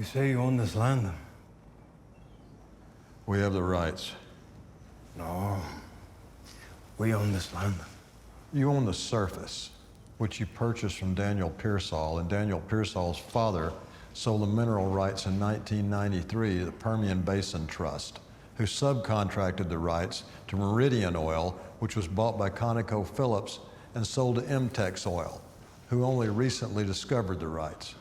You say you own this land? We have the rights. No. We own this land. You own the surface, which you purchased from Daniel Pearsall, and Daniel Pearsall's father sold the mineral rights in 1993 to the Permian Basin Trust, who subcontracted the rights to Meridian Oil, which was bought by ConocoPhillips and sold to Imtex Oil, who only recently discovered the rights.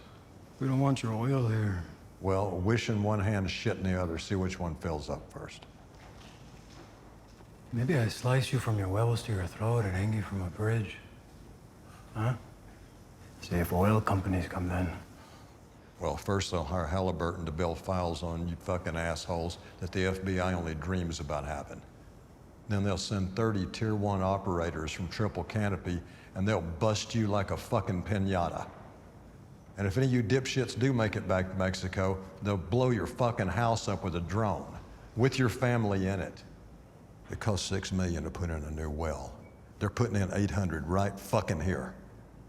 We don't want your oil here. Well, wish in one hand, shit in the other. See which one fills up first. Maybe I slice you from your wells to your throat and hang you from a bridge. Huh? See if oil companies come then. Well, first they'll hire Halliburton to build files on you fucking assholes that the FBI only dreams about having. Then they'll send 30 Tier 1 operators from Triple Canopy, and they'll bust you like a fucking piñata. And if any of you dipshits do make it back to Mexico, they'll blow your fucking house up with a drone, with your family in it. It costs $6 million to put in a new well. They're putting in 800 right fucking here.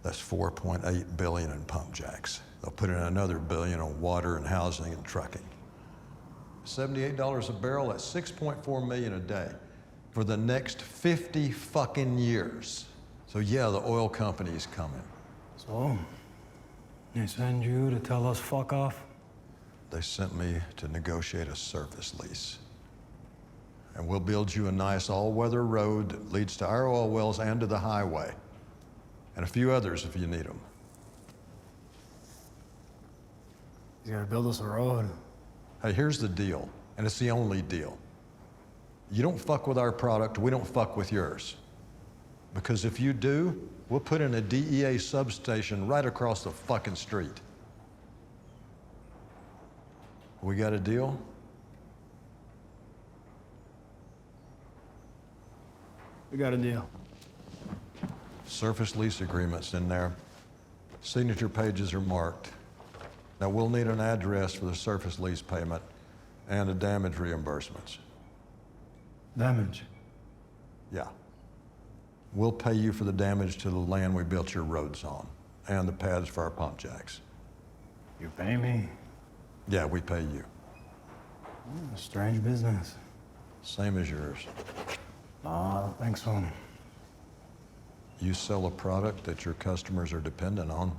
That's $4.8 billion in pump jacks. They'll put in another billion on water and housing and trucking. $78 a barrel, that's $6.4 million a day for the next 50 fucking years. So yeah, the oil company's coming. So, they send you to tell us fuck off? They sent me to negotiate a surface lease. And we'll build you a nice all-weather road that leads to our oil wells and to the highway. And a few others if you need them. You gotta build us a road. Hey, here's the deal, and it's the only deal. You don't fuck with our product, we don't fuck with yours. Because if you do, we'll put in a DEA substation right across the fucking street. We got a deal? We got a deal. Surface lease agreement's in there. Signature pages are marked. Now, we'll need an address for the surface lease payment and the damage reimbursements. Damage? Yeah. We'll pay you for the damage to the land we built your roads on and the pads for our pump jacks. You pay me? Yeah, we pay you. Strange business. Same as yours. I don't think so. You sell a product that your customers are dependent on.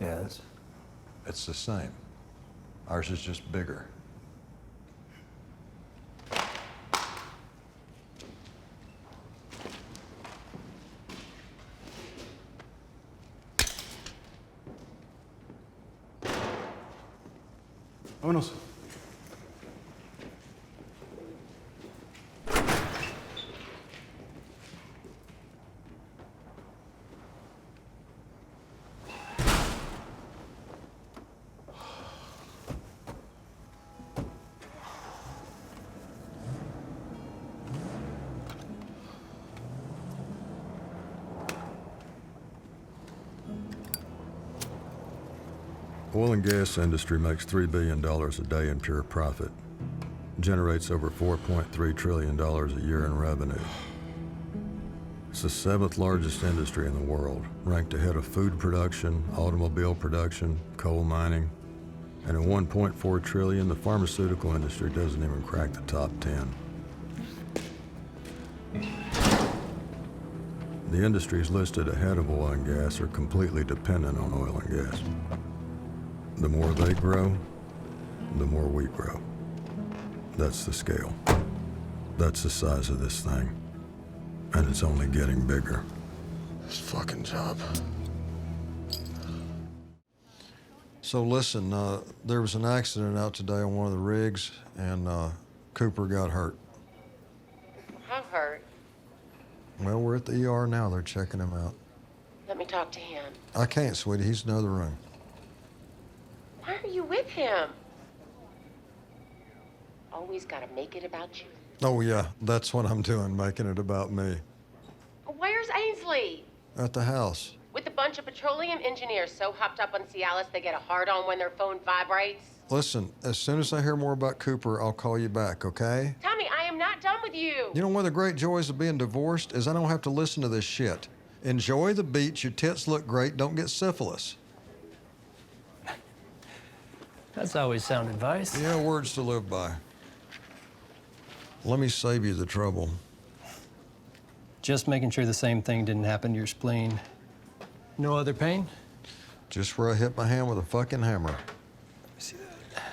Yes. It's the same. Ours is just bigger. Vámonos. Oil and gas industry makes $3 billion a day in pure profit. Generates over $4.3 trillion a year in revenue. It's the 7th largest industry in the world, ranked ahead of food production, automobile production, coal mining, and at $1.4 trillion, the pharmaceutical industry doesn't even crack the top 10. The industries listed ahead of oil and gas are completely dependent on oil and gas. The more they grow, the more we grow. That's the scale. That's the size of this thing. And it's only getting bigger. This fucking job. So listen, there was an accident out today on one of the rigs, and Cooper got hurt. How hurt? Well, we're at the ER now. They're checking him out. Let me talk to him. I can't, sweetie. He's in another room. Why are you with him? Always gotta make it about you. Oh, yeah. That's what I'm doing, making it about me. Where's Ainsley? At the house. With a bunch of petroleum engineers so hopped up on Cialis they get a hard-on when their phone vibrates. Listen, as soon as I hear more about Cooper, I'll call you back, okay? Tommy, I am not done with you. You know one of the great joys of being divorced is I don't have to listen to this shit. Enjoy the beach, your tits look great, don't get syphilis. That's always sound advice. Yeah, words to live by. Let me save you the trouble. Just making sure the same thing didn't happen to your spleen. No other pain? Just where I hit my hand with a fucking hammer. See that?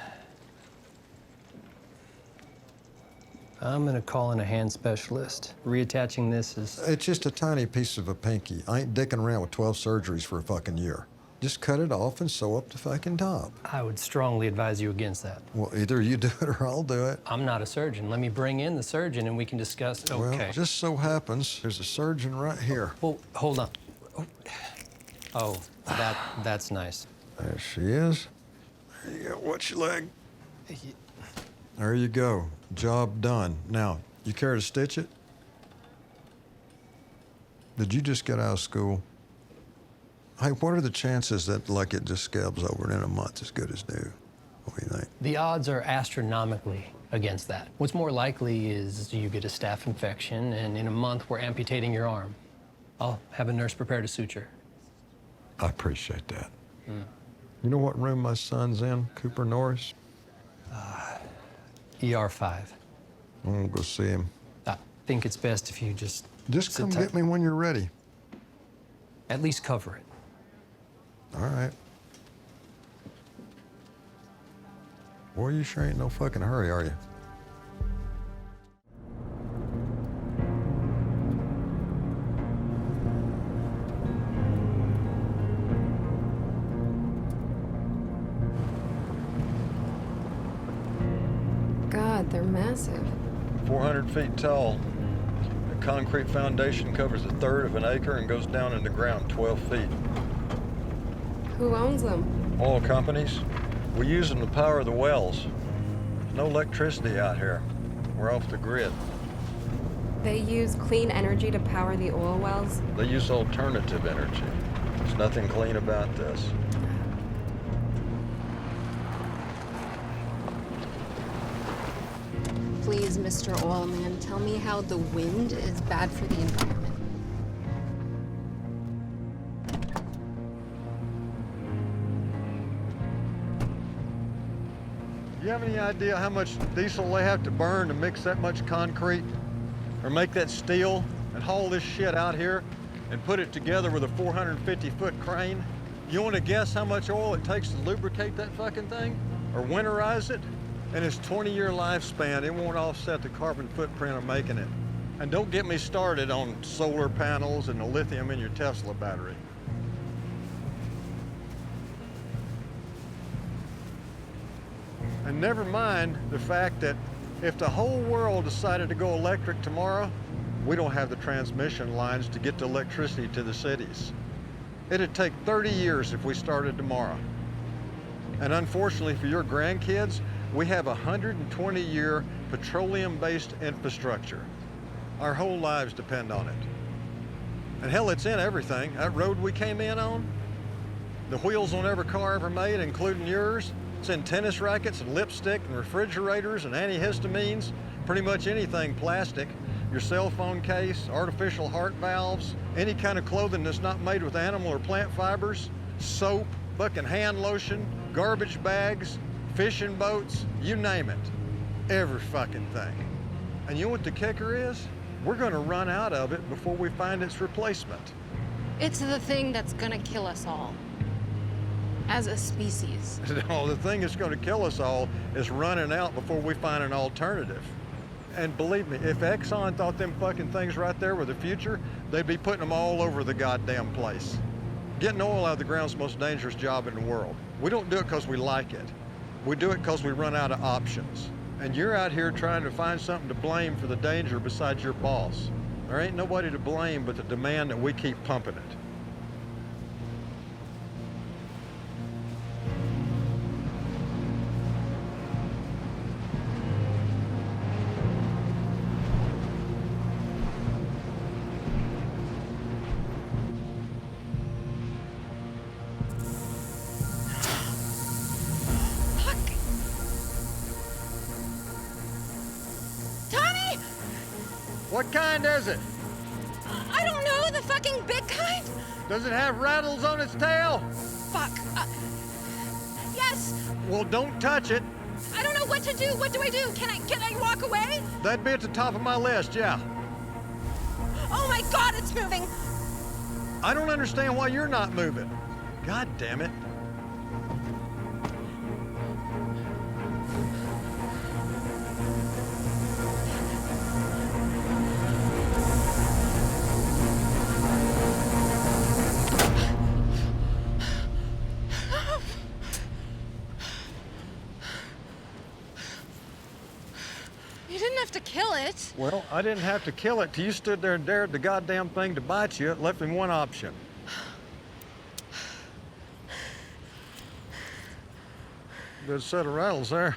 I'm gonna call in a hand specialist. Reattaching this is... It's just a tiny piece of a pinky. I ain't dicking around with 12 surgeries for a fucking year. Just cut it off and sew up the fucking top. I would strongly advise you against that. Well, either you do it or I'll do it. I'm not a surgeon. Let me bring in the surgeon and we can discuss. Okay. Well, just so happens there's a surgeon right here. Well, hold on. Oh, that's nice. There she is. There you go. Watch your leg. There you go. Job done. Now, you care to stitch it? Did you just get out of school? Hey, what are the chances that, like, it just scabs over and in a month as good as new? What do you think? The odds are astronomically against that. What's more likely is you get a staph infection, and in a month, we're amputating your arm. I'll have a nurse prepare to suture. I appreciate that. You know what room my son's in, Cooper Norris? ER5. I'm gonna go see him. I think it's best if you just Just sit come tight. get me when you're ready. At least cover it. All right. Boy, you sure ain't no fucking hurry, are you? God, they're massive. 400 feet tall. The concrete foundation covers a third of an acre and goes down in the ground 12 feet. Who owns them? Oil companies. We use them to power the wells. No electricity out here. We're off the grid. They use clean energy to power the oil wells? They use alternative energy. There's nothing clean about this. Please, Mr. Oilman, tell me how the wind is bad for the environment. You have any idea how much diesel they have to burn to mix that much concrete? Or make that steel and haul this shit out here and put it together with a 450-foot crane? You want to guess how much oil it takes to lubricate that fucking thing? Or winterize it? And its 20-year lifespan, it won't offset the carbon footprint of making it. And don't get me started on solar panels and the lithium in your Tesla battery. And never mind the fact that if the whole world decided to go electric tomorrow, we don't have the transmission lines to get the electricity to the cities. It'd take 30 years if we started tomorrow. And unfortunately for your grandkids, we have a 120-year petroleum-based infrastructure. Our whole lives depend on it. And hell, it's in everything. That road we came in on, the wheels on every car ever made, including yours, it's in tennis rackets and lipstick and refrigerators and antihistamines, pretty much anything plastic. Your cell phone case, artificial heart valves, any kind of clothing that's not made with animal or plant fibers, soap, fucking hand lotion, garbage bags, fishing boats, you name it. Every fucking thing. And you know what the kicker is? We're gonna run out of it before we find its replacement. It's the thing that's gonna kill us all. As a species. No, the thing that's gonna kill us all is running out before we find an alternative. And believe me, if Exxon thought them fucking things right there were the future, they'd be putting them all over the goddamn place. Getting oil out of the ground is the most dangerous job in the world. We don't do it because we like it. We do it because we run out of options. And you're out here trying to find something to blame for the danger besides your boss. There ain't nobody to blame but the demand that we keep pumping it. What kind is it? I don't know, the fucking big kind? Does it have rattles on its tail? Fuck. Yes. Well, don't touch it. I don't know what to do. What do I do? Can I walk away? That'd be at the top of my list, yeah. Oh my God, it's moving. I don't understand why you're not moving. God damn it. You didn't have to kill it. Well, I didn't have to kill it till you stood there and dared the goddamn thing to bite you. It left him one option. Good set of rattles there.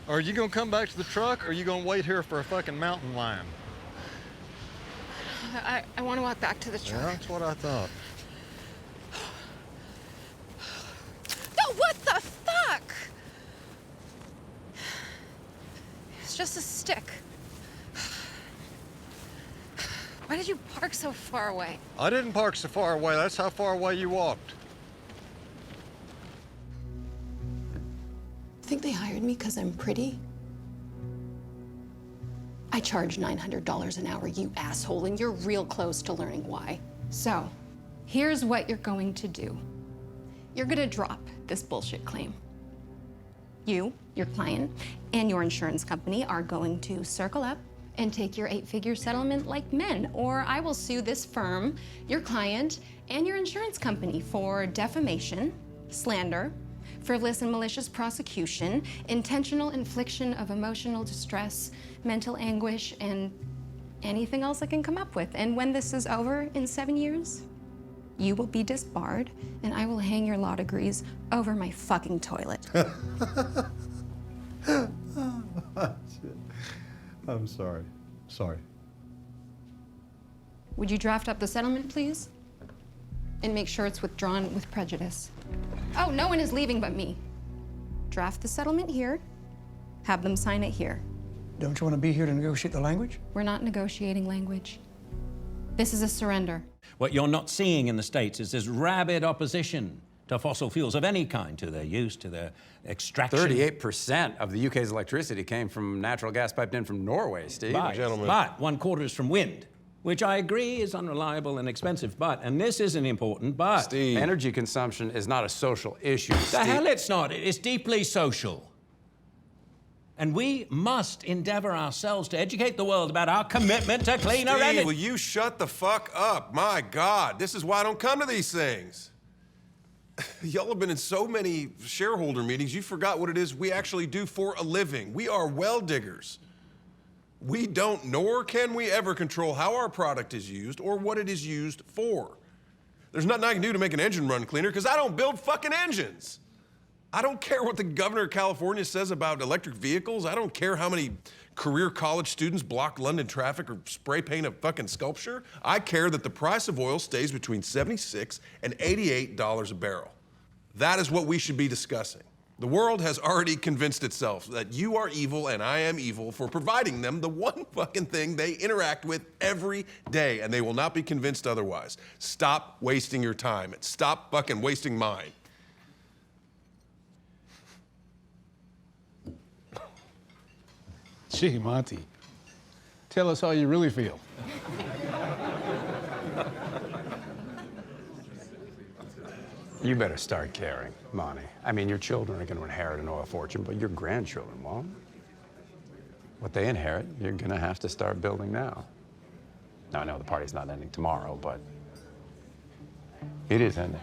Are you gonna come back to the truck, or are you gonna wait here for a fucking mountain lion? I want to walk back to the truck. Yeah, that's what I thought. No, what the fuck? It's just a stick. Why did you park so far away? I didn't park so far away. That's how far away you walked. Think they hired me because I'm pretty? I charge $900 an hour, you asshole, and you're real close to learning why. So, here's what you're going to do. You're gonna drop this bullshit claim. You, your client, and your insurance company are going to circle up and take your 8-figure settlement like men, or I will sue this firm, your client, and your insurance company for defamation, slander, frivolous and malicious prosecution, intentional infliction of emotional distress, mental anguish, and anything else I can come up with. And when this is over in 7 years, you will be disbarred, and I will hang your law degrees over my fucking toilet. I'm sorry. Sorry. Would you draft up the settlement, please? And make sure it's withdrawn with prejudice. Oh, no one is leaving but me. Draft the settlement here, have them sign it here. Don't you want to be here to negotiate the language? We're not negotiating language. This is a surrender. What you're not seeing in the States is this rabid opposition to fossil fuels of any kind, to their use, to their extraction. 38% of the UK's electricity came from natural gas piped in from Norway, Steve. But 1/4 is from wind, which I agree is unreliable and expensive, and this isn't important, but... Steve. Energy consumption is not a social issue, The hell it's not. It's deeply social. And we must endeavor ourselves to educate the world about our commitment to cleaner energy. Will you shut the fuck up? My God, this is why I don't come to these things. Y'all have been in so many shareholder meetings, you forgot what it is we actually do for a living. We are well diggers. We don't, nor can we ever control how our product is used or what it is used for. There's nothing I can do to make an engine run cleaner because I don't build fucking engines. I don't care what the governor of California says about electric vehicles. I don't care how many career college students block London traffic or spray paint a fucking sculpture. I care that the price of oil stays between $76 and $88 a barrel. That is what we should be discussing. The world has already convinced itself that you are evil and I am evil for providing them the one fucking thing they interact with every day, and they will not be convinced otherwise. Stop wasting your time and stop fucking wasting mine. Gee, Monty, tell us how you really feel. You better start caring, Monty. I mean, your children are going to inherit an oil fortune, but your grandchildren won't. What they inherit, you're going to have to start building now. Now, I know the party's not ending tomorrow, but it is ending.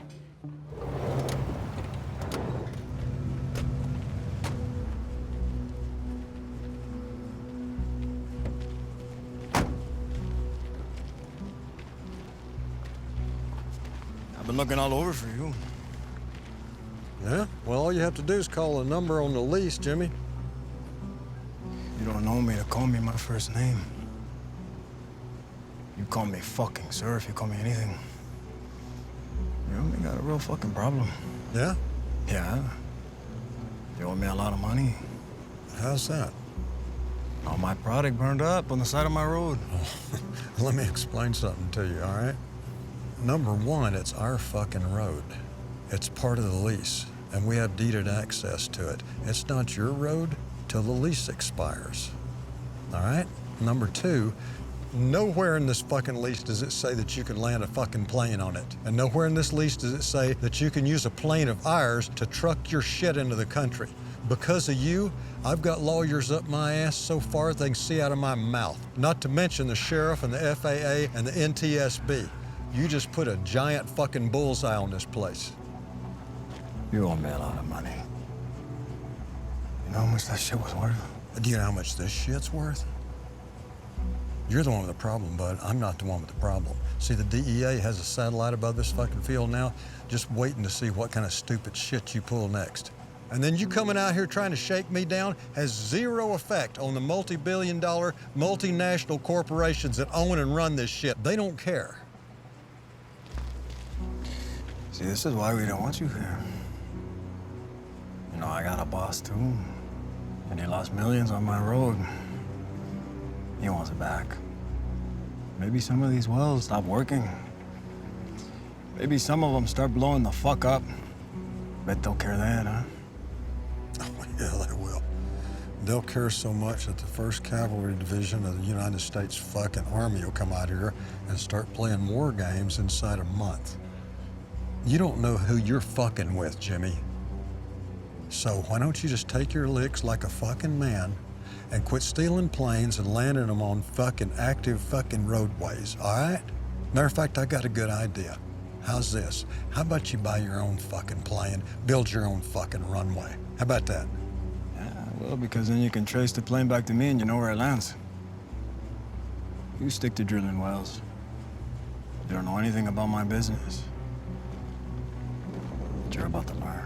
I've been looking all over for you. Yeah? Well, all you have to do is call a number on the lease, Jimmy. You don't know me to call me my first name. You call me fucking sir if you call me anything. You and me got a real fucking problem. Yeah? Yeah. You owe me a lot of money. How's that? All my product burned up on the side of my road. Let me explain something to you, all right? Number one, it's our fucking road. It's part of the lease, and we have deeded access to it. It's not your road till the lease expires, all right? Number two, nowhere in this fucking lease does it say that you can land a fucking plane on it. And nowhere in this lease does it say that you can use a plane of ours to truck your shit into the country. Because of you, I've got lawyers up my ass so far they can see out of my mouth. Not to mention the sheriff and the FAA and the NTSB. You just put a giant fucking bullseye on this place. You owe me a lot of money. You know how much that shit was worth? Do you know how much this shit's worth? You're the one with the problem, bud. I'm not the one with the problem. See, the DEA has a satellite above this fucking field now, just waiting to see what kind of stupid shit you pull next. And then you coming out here trying to shake me down has zero effect on the multi-billion-dollar, multinational corporations that own and run this shit. They don't care. See, this is why we don't want you here. You know, I got a boss too, and he lost millions on my road. He wants it back. Maybe some of these wells stop working. Maybe some of them start blowing the fuck up. Bet they'll care then, huh? Oh, yeah, they will. They'll care so much that the 1st Cavalry Division of the United States fucking Army will come out here and start playing war games inside a month. You don't know who you're fucking with, Jimmy. So why don't you just take your licks like a fucking man and quit stealing planes and landing them on fucking active fucking roadways, all right? Matter of fact, I got a good idea. How's this? How about you buy your own fucking plane, build your own fucking runway? How about that? Yeah, well, because then you can trace the plane back to me and you know where it lands. You stick to drilling wells. You don't know anything about my business. But you're about to learn.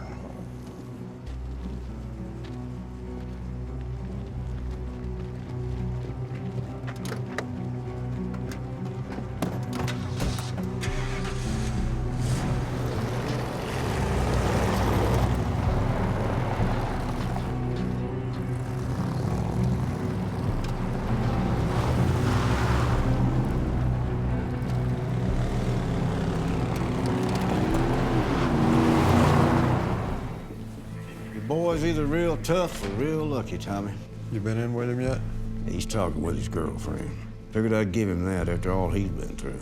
Boy's either real tough or real lucky, Tommy. You been in with him yet? He's talking with his girlfriend. Figured I'd give him that after all he's been through.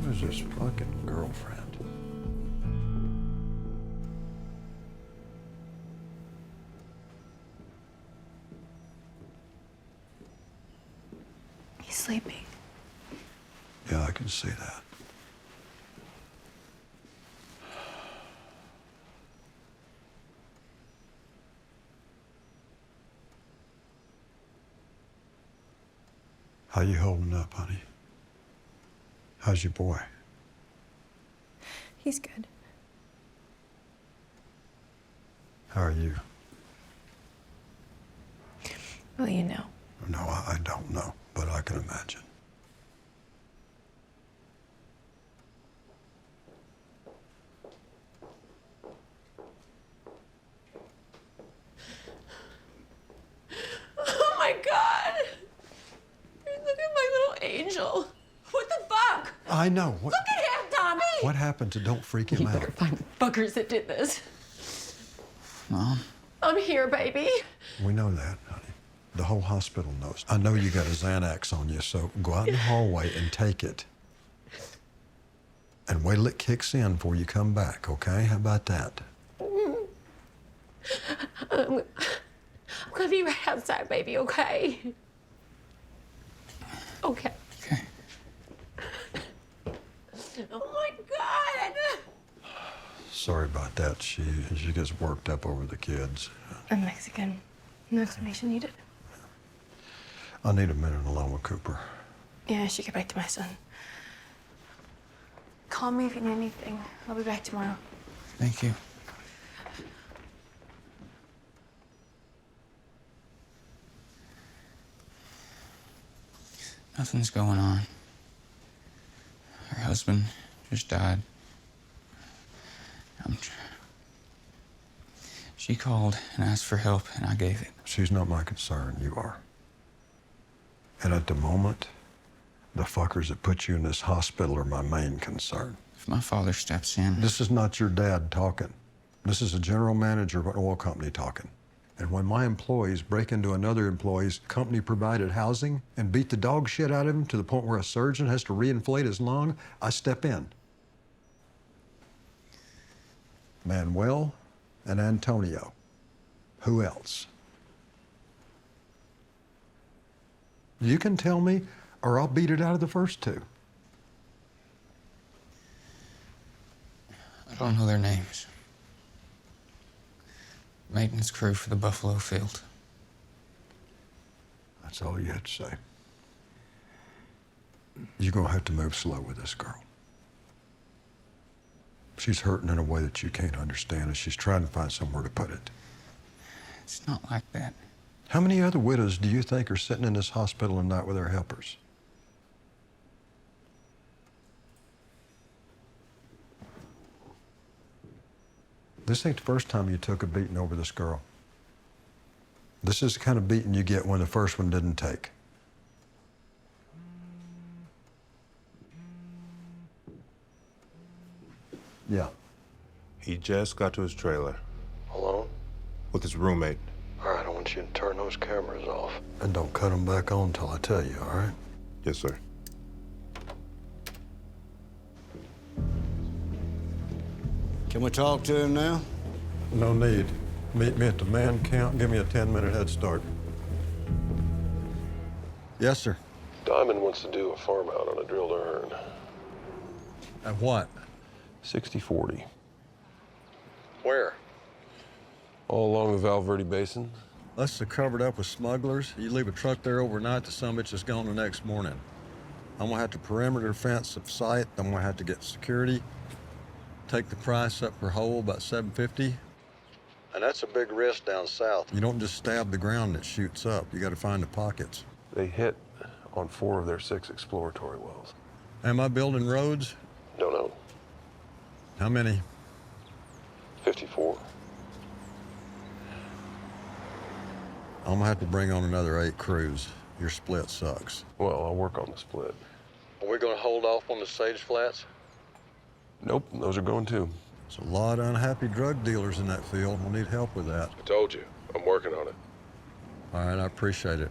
Who is his fucking girlfriend? He's sleeping. Yeah, I can see that. How you holding up, honey? How's your boy? He's good. How are you? Well, you know. No, I don't know, but I can imagine. Oh my God! Look at my little angel. What the fuck? I know. Look at him, Tommy! What happened to don't freak him out? You better find the fuckers that did this. Mom? I'm here, baby. We know that, honey. The whole hospital knows. I know you got a Xanax on you, so go out in the hallway and take it. And wait till it kicks in before you come back, okay? How about that? I'm gonna be right outside, baby, okay? Okay. Okay. Oh my God! Sorry about that. She gets worked up over the kids. I'm Mexican. No explanation needed. I need a minute alone with Cooper. Yeah, I should get back to my son. Call me if you need anything. I'll be back tomorrow. Thank you. Nothing's going on. Her husband just died. She called and asked for help, and I gave it. She's not my concern, you are. And at the moment, the fuckers that put you in this hospital are my main concern. If my father steps in... This is not your dad talking. This is a general manager of an oil company talking. And when my employees break into another employee's company-provided housing and beat the dog shit out of him to the point where a surgeon has to reinflate his lung, I step in. Manuel and Antonio. Who else? You can tell me, or I'll beat it out of the first two. I don't know their names. Maintenance crew for the Buffalo field. That's all you had to say. You're gonna have to move slow with this girl. She's hurting in a way that you can't understand, and she's trying to find somewhere to put it. It's not like that. How many other widows do you think are sitting in this hospital and not with their helpers? This ain't the first time you took a beating over this girl. This is the kind of beating you get when the first one didn't take. Yeah. He just got to his trailer. Alone? With his roommate. All right, I want you to turn those cameras off. And don't cut them back on until I tell you, all right? Yes, sir. Can we talk to him now? No need. Meet me at the man count. Give me a 10-minute head start. Yes, sir. Diamond wants to do a farm out on a drill to earn. At what? 60-40. Where? All along the Val Verde Basin. Unless they're covered up with smugglers, you leave a truck there overnight, the sumbitch is gone the next morning. I'm gonna have to perimeter fence the site. I'm gonna have to get security. Take the price up per hole, about $750. And that's a big risk down south. You don't just stab the ground that shoots up. You gotta find the pockets. They hit on 4 of their 6 exploratory wells. Am I building roads? Don't know. How many? 54. I'm gonna have to bring on another 8 crews. Your split sucks. Well, I'll work on the split. Are we gonna hold off on the sage flats? Nope, those are going too. There's a lot of unhappy drug dealers in that field. We'll need help with that. I told you, I'm working on it. All right, I appreciate it.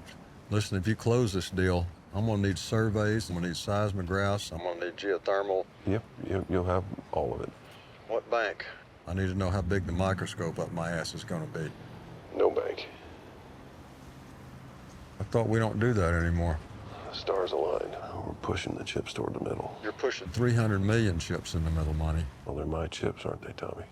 Listen, if you close this deal, I'm gonna need surveys, I'm gonna need seismographs, I'm gonna need geothermal. Yep, you'll have all of it. What bank? I need to know how big the microscope up my ass is gonna be. No bank. I thought we don't do that anymore. The stars aligned. We're pushing the chips toward the middle. You're pushing 300 million chips in the middle, money. Well, they're my chips, aren't they, Tommy?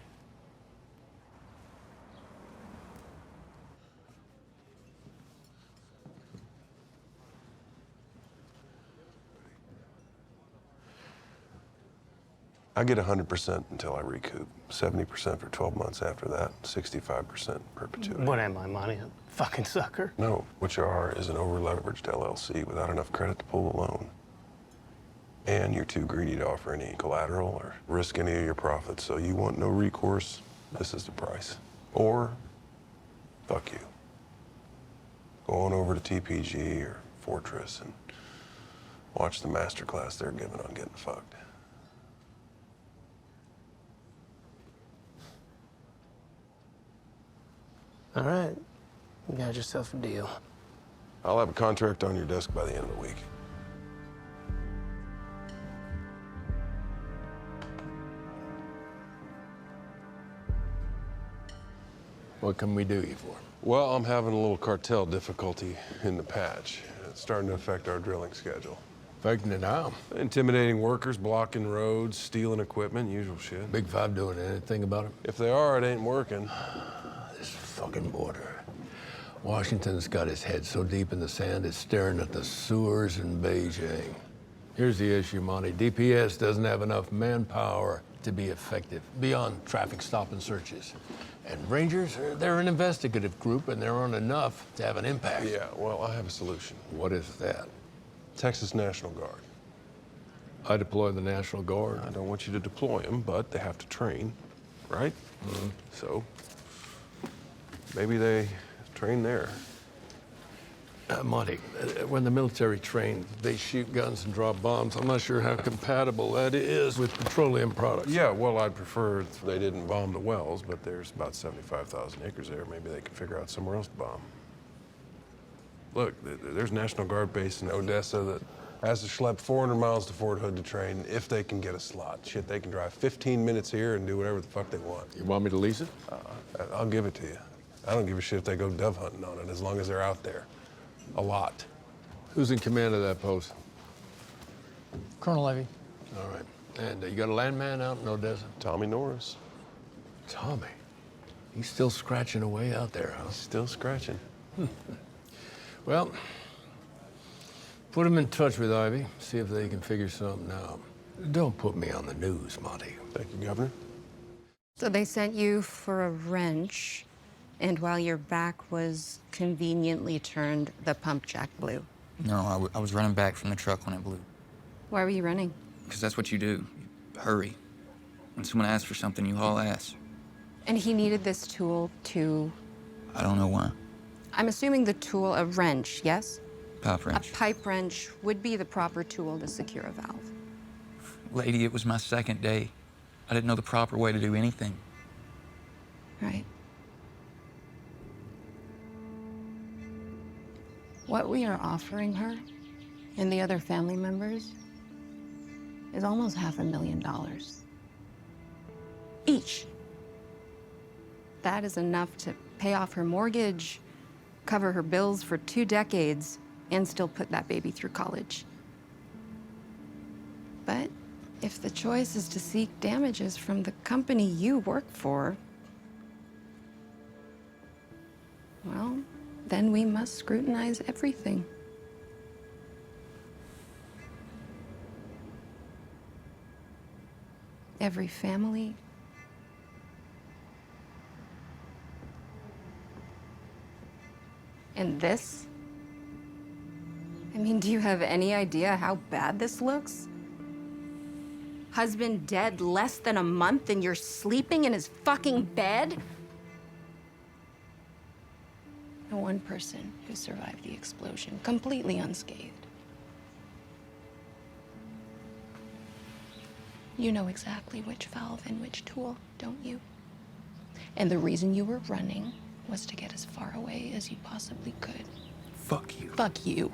I get 100% until I recoup. 70% for 12 months after that, 65% perpetuity. What am I, Monty? A fucking sucker? No, what you are is an over-leveraged LLC without enough credit to pull a loan. And you're too greedy to offer any collateral or risk any of your profits, so you want no recourse, this is the price. Or, fuck you. Go on over to TPG or Fortress and watch the masterclass they're giving on getting fucked. All right. You got yourself a deal. I'll have a contract on your desk by the end of the week. What can we do you for? Well, I'm having a little cartel difficulty in the patch. It's starting to affect our drilling schedule. Affecting it how? Intimidating workers, blocking roads, stealing equipment, usual shit. Big Five doing anything about it? If they are, it ain't working. This fucking border. Washington's got his head so deep in the sand, it's staring at the sewers in Beijing. Here's the issue, Monty. DPS doesn't have enough manpower to be effective beyond traffic stop and searches. And Rangers, they're an investigative group, and there aren't enough to have an impact. Yeah, well, I have a solution. What is that? Texas National Guard. I deploy the National Guard. I don't want you to deploy them, but they have to train, right? Mm-hmm. So, Maybe they train there. Monty, when the military trains, they shoot guns and drop bombs. I'm not sure how compatible that is with petroleum products. Yeah, well, I'd prefer if they didn't bomb the wells, but there's about 75,000 acres there. Maybe they can figure out somewhere else to bomb. Look, there's National Guard base in Odessa that has to schlep 400 miles to Fort Hood to train if they can get a slot. Shit, they can drive 15 minutes here and do whatever the fuck they want. You want me to lease it? I'll give it to you. I don't give a shit if they go dove hunting on it, as long as they're out there. A lot. Who's in command of that post? Colonel Levy. All right. And you got a landman out in Odessa? Tommy Norris. Tommy? He's still scratching away out there, huh? Still scratching. Well, put him in touch with Ivy. See if they can figure something out. Don't put me on the news, Monty. Thank you, Governor. So they sent you for a wrench, and while your back was conveniently turned, the pump jack blew. No, I was running back from the truck when it blew. Why were you running? Because that's what you do. You hurry. When someone asks for something, you haul ass. And he needed this tool to... I don't know why. I'm assuming the tool, a wrench, yes? Pipe wrench. A pipe wrench would be the proper tool to secure a valve. Lady, it was my second day. I didn't know the proper way to do anything. Right. What we are offering her and the other family members is almost $500,000 each. That is enough to pay off her mortgage, cover her bills for 2 decades, and still put that baby through college. But if the choice is to seek damages from the company you work for, well, then we must scrutinize everything. Every family. And this? I mean, do you have any idea how bad this looks? Husband dead less than a month and you're sleeping in his fucking bed? The one person who survived the explosion, completely unscathed. You know exactly which valve and which tool, don't you? And the reason you were running was to get as far away as you possibly could. Fuck you. Fuck you.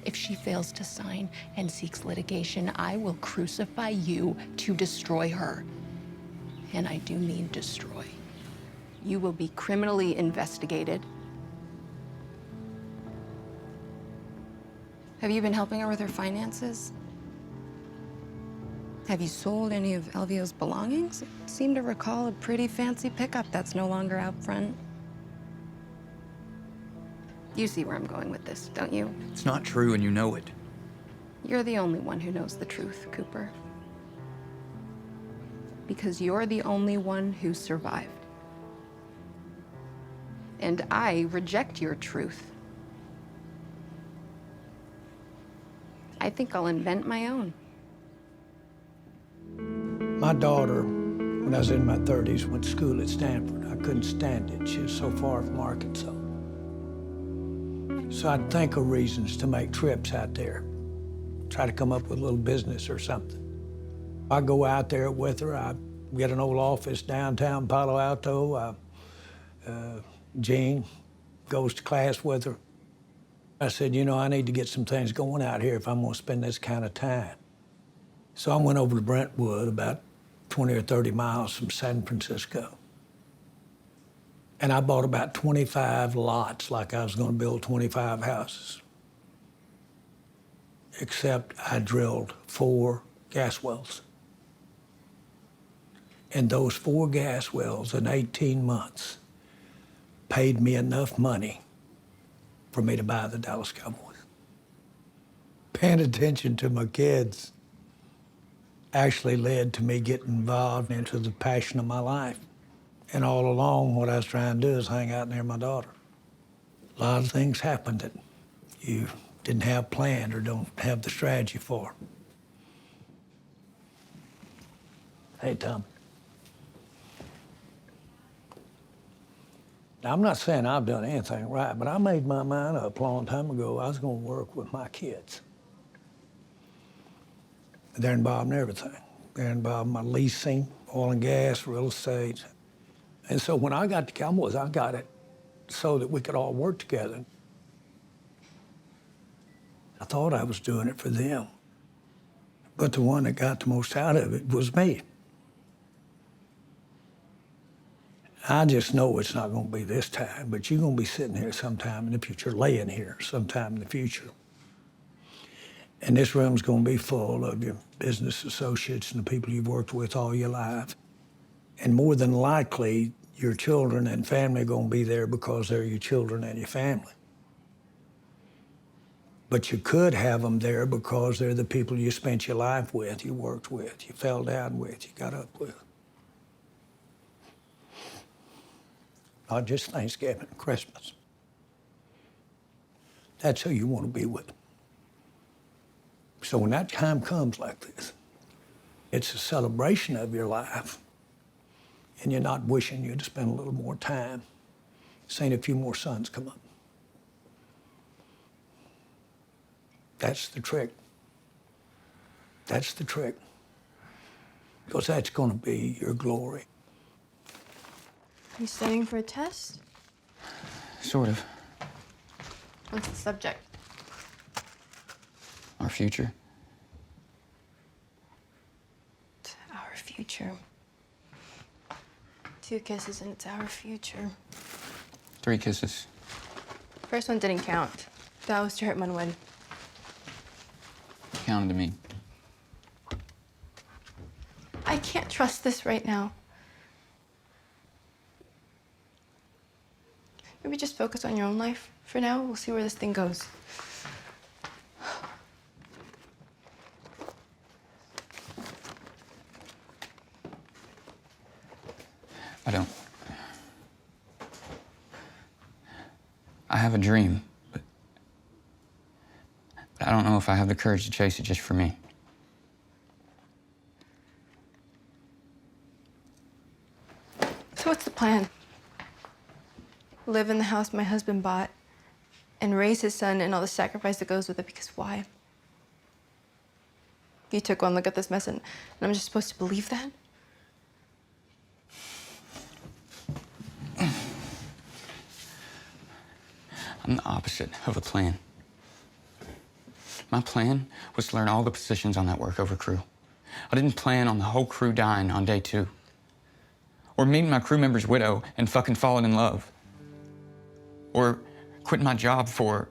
If she fails to sign and seeks litigation, I will crucify you to destroy her. And I do mean destroy. You will be criminally investigated. Have you been helping her with her finances? Have you sold any of Elvio's belongings? I seem to recall a pretty fancy pickup that's no longer out front. You see where I'm going with this, don't you? It's not true, and you know it. You're the only one who knows the truth, Cooper. Because you're the only one who survived. And I reject your truth. I think I'll invent my own. My daughter, when I was in my 30s, went to school at Stanford. I couldn't stand it. She was so far from Arkansas. So I'd think of reasons to make trips out there, try to come up with a little business or something. I go out there with her. I get an old office downtown Palo Alto. Jean goes to class with her. I said, you know, I need to get some things going out here if I'm gonna spend this kind of time. So I went over to Brentwood, about 20 or 30 miles from San Francisco. And I bought about 25 lots, like I was gonna build 25 houses. Except I drilled 4 gas wells. And those 4 gas wells in 18 months paid me enough money for me to buy the Dallas Cowboys. Paying attention to my kids actually led to me getting involved into the passion of my life. And all along, what I was trying to do is hang out near my daughter. A lot of things happened that you didn't have planned or don't have the strategy for. Hey, Tom. Now, I'm not saying I've done anything right, but I made my mind up a long time ago I was going to work with my kids. They're involved in everything. They're involved in my leasing, oil and gas, real estate. And so when I got the Cowboys, I got it so that we could all work together. I thought I was doing it for them, but the one that got the most out of it was me. I just know it's not going to be this time, but you're going to be sitting here sometime in the future, laying here sometime in the future. And this room's going to be full of your business associates and the people you've worked with all your life. And more than likely, your children and family are going to be there because they're your children and your family. But you could have them there because they're the people you spent your life with, you worked with, you fell down with, you got up with. Not just Thanksgiving, Christmas. That's who you want to be with. So when that time comes like this, it's a celebration of your life, and you're not wishing you'd spend a little more time, seeing a few more sons come up. That's the trick. That's the trick. Because that's going to be your glory. Are you studying for a test? Sort of. What's the subject? Our future. It's our future. 2 kisses and it's our future. 3 kisses. First one didn't count. That was to hurt Manuel. Counted to me. I can't trust this right now. Maybe just focus on your own life for now. We'll see where this thing goes. I have a dream, but I don't know if I have the courage to chase it just for me. So what's the plan? Live in the house my husband bought and raise his son and all the sacrifice that goes with it, because why? You took one look at this mess and I'm just supposed to believe that? I'm the opposite of a plan. My plan was to learn all the positions on that workover crew. I didn't plan on the whole crew dying on day 2. Or meeting my crew member's widow and fucking falling in love. Or quitting my job for.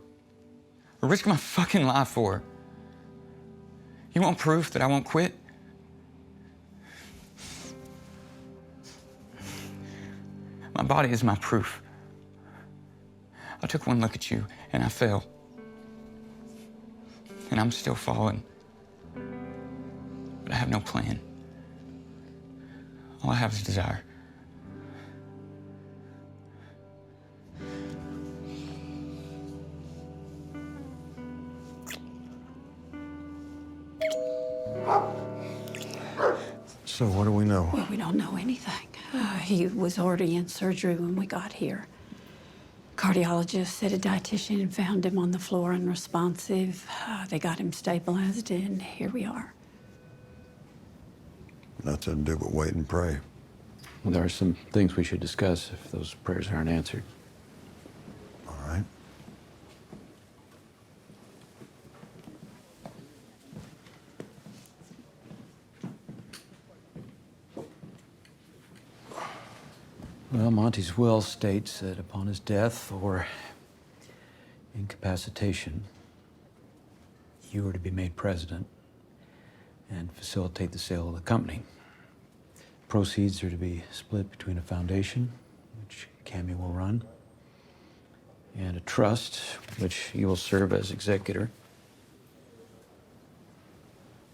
Or risking my fucking life for. You want proof that I won't quit? My body is my proof. I took one look at you and I fell. And I'm still falling. But I have no plan. All I have is desire. So what do we know? Well, we don't know anything. He was already in surgery when we got here. Cardiologist said a dietitian had found him on the floor unresponsive. They got him stabilized, and here we are. Nothing to do but wait and pray. Well, there are some things we should discuss if those prayers aren't answered. All right. Well, Monty's will states that upon his death or incapacitation, you are to be made president and facilitate the sale of the company. Proceeds are to be split between a foundation, which Cammie will run, and a trust, which you will serve as executor.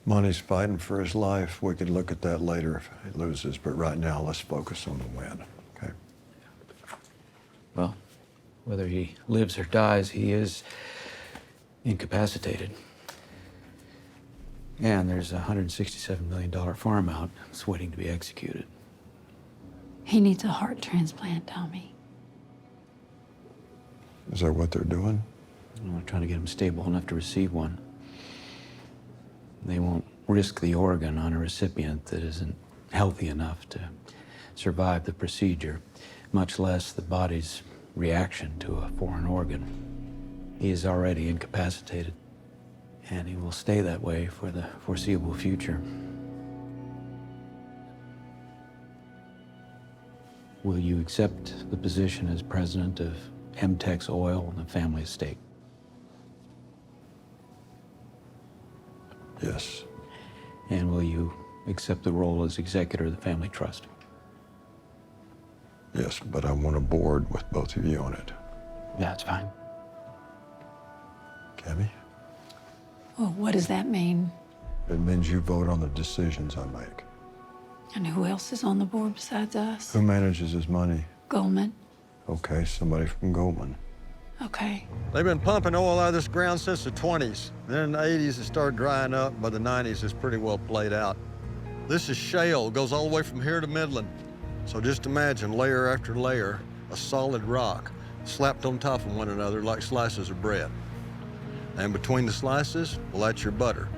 Monty's fighting for his life. We could look at that later if he loses, but right now let's focus on the win, okay? Well, whether he lives or dies, he is incapacitated. And there's a $167 million farm out that's waiting to be executed. He needs a heart transplant, Tommy. Is that what they're doing? We're trying to get them stable enough to receive one. They won't risk the organ on a recipient that isn't healthy enough to survive the procedure, much less the body's reaction to a foreign organ. He is already incapacitated, and he will stay that way for the foreseeable future. Will you accept the position as president of MTEX Oil and the family estate? Yes. And will you accept the role as executor of the family trust? Yes, but I want a board with both of you on it. That's fine. Cabby? Well, what does that mean? It means you vote on the decisions I make. And who else is on the board besides us? Who manages his money? Goldman. Okay, somebody from Goldman. Okay. They've been pumping oil out of this ground since the 20s. Then in the 80s, it started drying up. By the 90s, it's pretty well played out. This is shale. It goes all the way from here to Midland. So just imagine layer after layer of solid rock slapped on top of one another like slices of bread. And between the slices, well, that's your butter.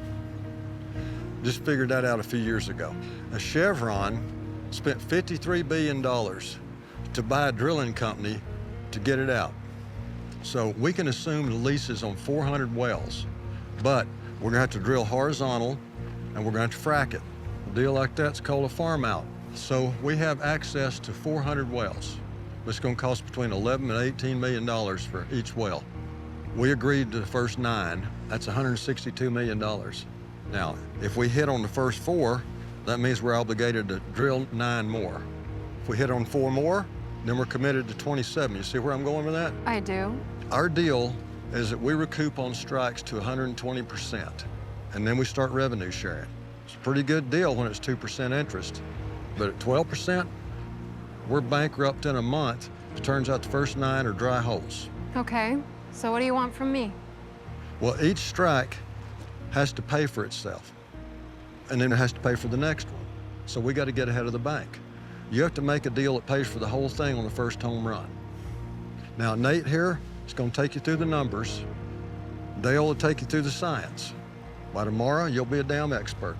Just figured that out a few years ago. Now, Chevron spent $53 billion to buy a drilling company to get it out. So we can assume the lease is on 400 wells, but we're gonna have to drill horizontal and we're gonna have to frack it. A deal like that's called a farm out. So we have access to 400 wells. It's gonna cost between $11 and $18 million for each well. We agreed to the first 9, that's $162 million. Now, if we hit on the first 4, that means we're obligated to drill 9 more. If we hit on 4 more, then we're committed to 27. You see where I'm going with that? I do. Our deal is that we recoup on strikes to 120%, and then we start revenue sharing. It's a pretty good deal when it's 2% interest, but at 12%, we're bankrupt in a month. It turns out the first 9 are dry holes. Okay, so what do you want from me? Well, each strike has to pay for itself, and then it has to pay for the next one. So we got to get ahead of the bank. You have to make a deal that pays for the whole thing on the first home run. Now, Nate here is going to take you through the numbers. Dale will take you through the science. By tomorrow, you'll be a damn expert.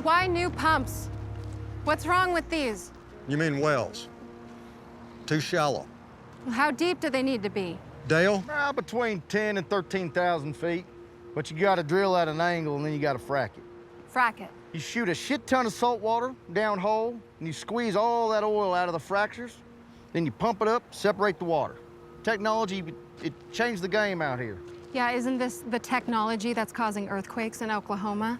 Why new pumps? What's wrong with these? You mean wells? Too shallow. How deep do they need to be? Dale? Between 10 and 13,000 feet. But you gotta drill at an angle and then you gotta frack it. Frack it. You shoot a shit ton of salt water down hole and you squeeze all that oil out of the fractures. Then you pump it up, separate the water. Technology, it changed the game out here. Yeah, isn't this the technology that's causing earthquakes in Oklahoma?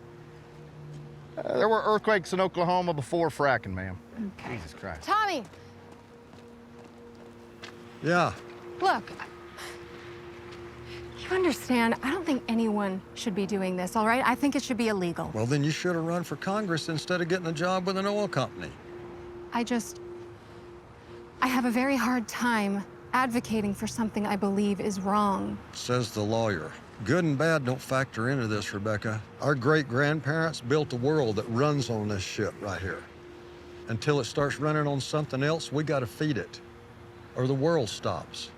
There were earthquakes in Oklahoma before fracking, ma'am. Okay. Jesus Christ. Tommy, Yeah. look. You understand, I don't think anyone should be doing this, all right? I think it should be illegal. Well, then you should have run for Congress instead of getting a job with an oil company. I have a very hard time advocating for something I believe is wrong. Says the lawyer. Good and bad don't factor into this, Rebecca. Our great-grandparents built a world that runs on this shit right here. Until it starts running on something else, we gotta feed it, or the world stops.